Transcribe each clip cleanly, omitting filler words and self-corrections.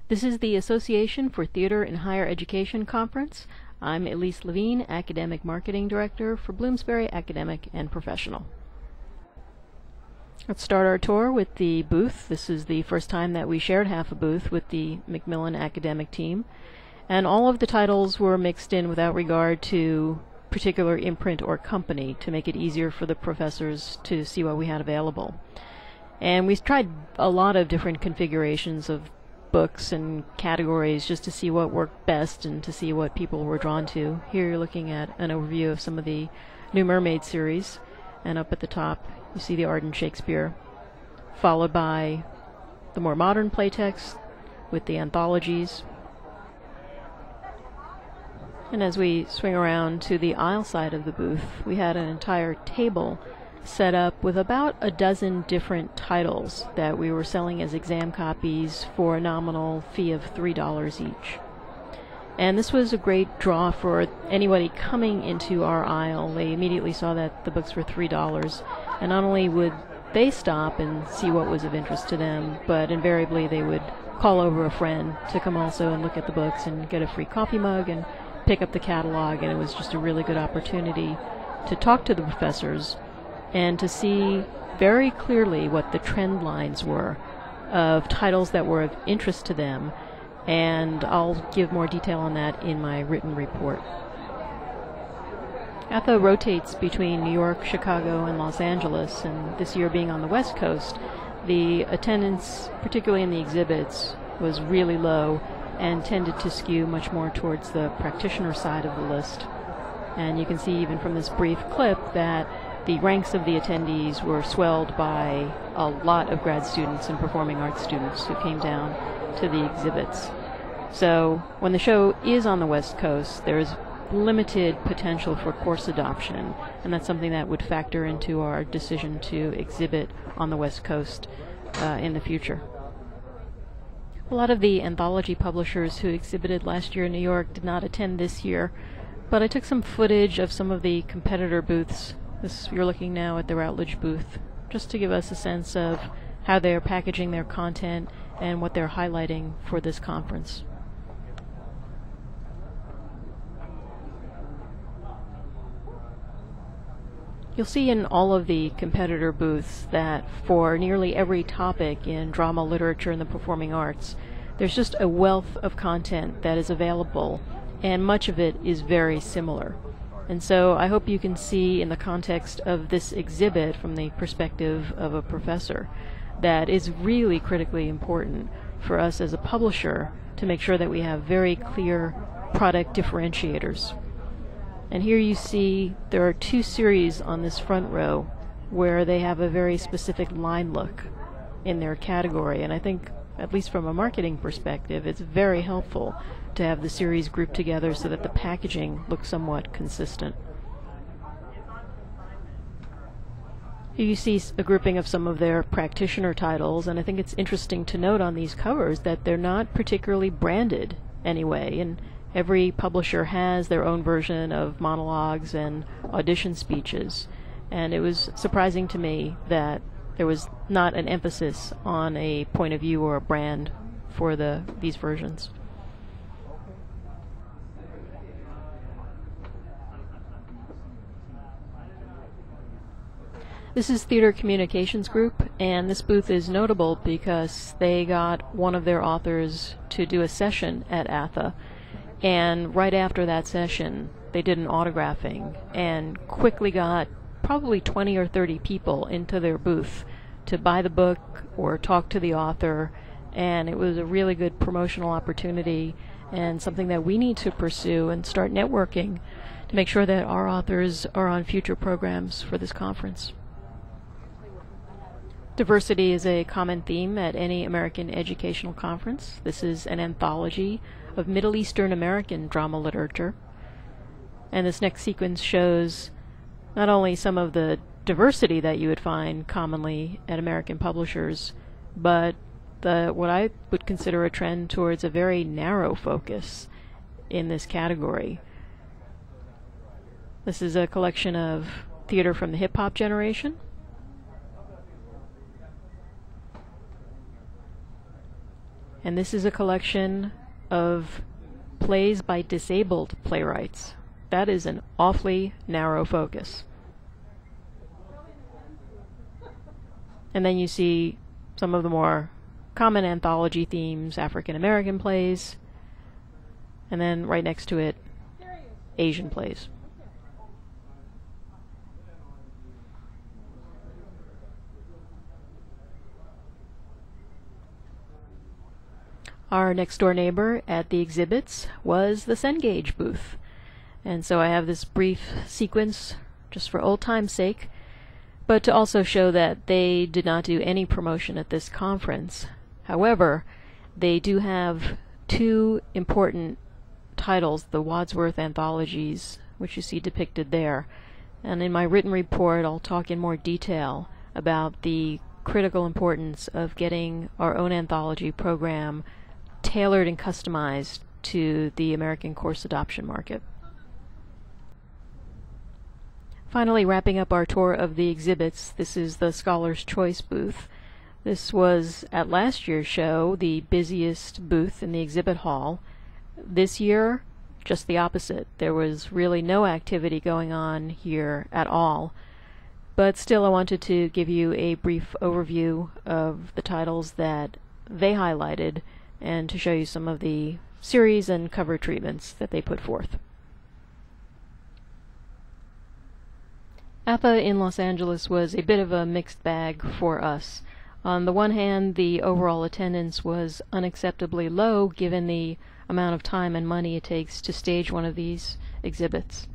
This is the Association for Theater and Higher Education Conference. I'm Elise Levine, Academic Marketing Director for Bloomsbury Academic and Professional. Let's start our tour with the booth. This is the first time that we shared half a booth with the Macmillan academic team. And all of the titles were mixed in without regard to particular imprint or company to make it easier for the professors to see what we had available. And we tried a lot of different configurations of books and categories just to see what worked best and to see what people were drawn to. Here you're looking at an overview of some of the New Mermaid series, and up at the top you see the Ardent Shakespeare, followed by the more modern playtext with the anthologies. And as we swing around to the aisle side of the booth, we had an entire table set up with about a dozen different titles that we were selling as exam copies for a nominal fee of $3 each. And this was a great draw for anybody coming into our aisle. They immediately saw that the books were $3, and not only would they stop and see what was of interest to them, but invariably they would call over a friend to come also and look at the books and get a free coffee mug and pick up the catalog. And it was just a really good opportunity to talk to the professors and to see very clearly what the trend lines were of titles that were of interest to them, and I'll give more detail on that in my written report. ATHE rotates between New York, Chicago, and Los Angeles, and this year being on the West Coast, the attendance, particularly in the exhibits, was really low and tended to skew much more towards the practitioner side of the list. And you can see even from this brief clip that the ranks of the attendees were swelled by a lot of grad students and performing arts students who came down to the exhibits. So when the show is on the West Coast, there's limited potential for course adoption, and that's something that would factor into our decision to exhibit on the West Coast in the future. A lot of the anthology publishers who exhibited last year in New York did not attend this year, but I took some footage of some of the competitor booths. You're looking now at the Routledge booth, just to give us a sense of how they're packaging their content and what they're highlighting for this conference. You'll see in all of the competitor booths that for nearly every topic in drama, literature, and the performing arts, there's just a wealth of content that is available, and much of it is very similar. And so I hope you can see in the context of this exhibit from the perspective of a professor that is really critically important for us as a publisher to make sure that we have very clear product differentiators. And here you see there are two series on this front row where they have a very specific line look in their category, and I think, at least from a marketing perspective, it's very helpful to have the series grouped together so that the packaging looks somewhat consistent. Here you see a grouping of some of their practitioner titles, and I think it's interesting to note on these covers that they're not particularly branded anyway, and every publisher has their own version of monologues and audition speeches, and it was surprising to me that there was not an emphasis on a point of view or a brand for these versions. This is Theater Communications Group, and this booth is notable because they got one of their authors to do a session at ATHE, and right after that session they did an autographing and quickly got probably 20 or 30 people into their booth to buy the book or talk to the author, and it was a really good promotional opportunity and something that we need to pursue and start networking to make sure that our authors are on future programs for this conference. Diversity is a common theme at any American educational conference. This is an anthology of Middle Eastern American drama literature, and this next sequence shows not only some of the diversity that you would find commonly at American publishers, but what I would consider a trend towards a very narrow focus in this category. This is a collection of theater from the hip-hop generation. And this is a collection of plays by disabled playwrights. That is an awfully narrow focus. And then you see some of the more common anthology themes, African American plays, and then right next to it, Asian plays. Our next door neighbor at the exhibits was the Cengage booth. And so I have this brief sequence just for old time's sake, but to also show that they did not do any promotion at this conference. However, they do have two important titles, the Wadsworth anthologies, which you see depicted there. And in my written report, I'll talk in more detail about the critical importance of getting our own anthology program tailored and customized to the American course adoption market. Finally, wrapping up our tour of the exhibits, this is the Scholar's Choice booth. This was, at last year's show, the busiest booth in the exhibit hall. This year, just the opposite. There was really no activity going on here at all. But still, I wanted to give you a brief overview of the titles that they highlighted and to show you some of the series and cover treatments that they put forth. ATHE in Los Angeles was a bit of a mixed bag for us. On the one hand, the overall attendance was unacceptably low given the amount of time and money it takes to stage one of these exhibits.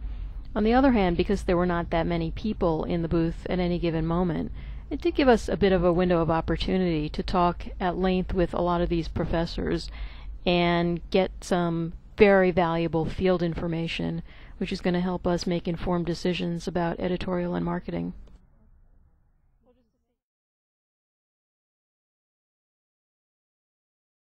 On the other hand, because there were not that many people in the booth at any given moment, it did give us a bit of a window of opportunity to talk at length with a lot of these professors and get some very valuable field information, which is going to help us make informed decisions about editorial and marketing.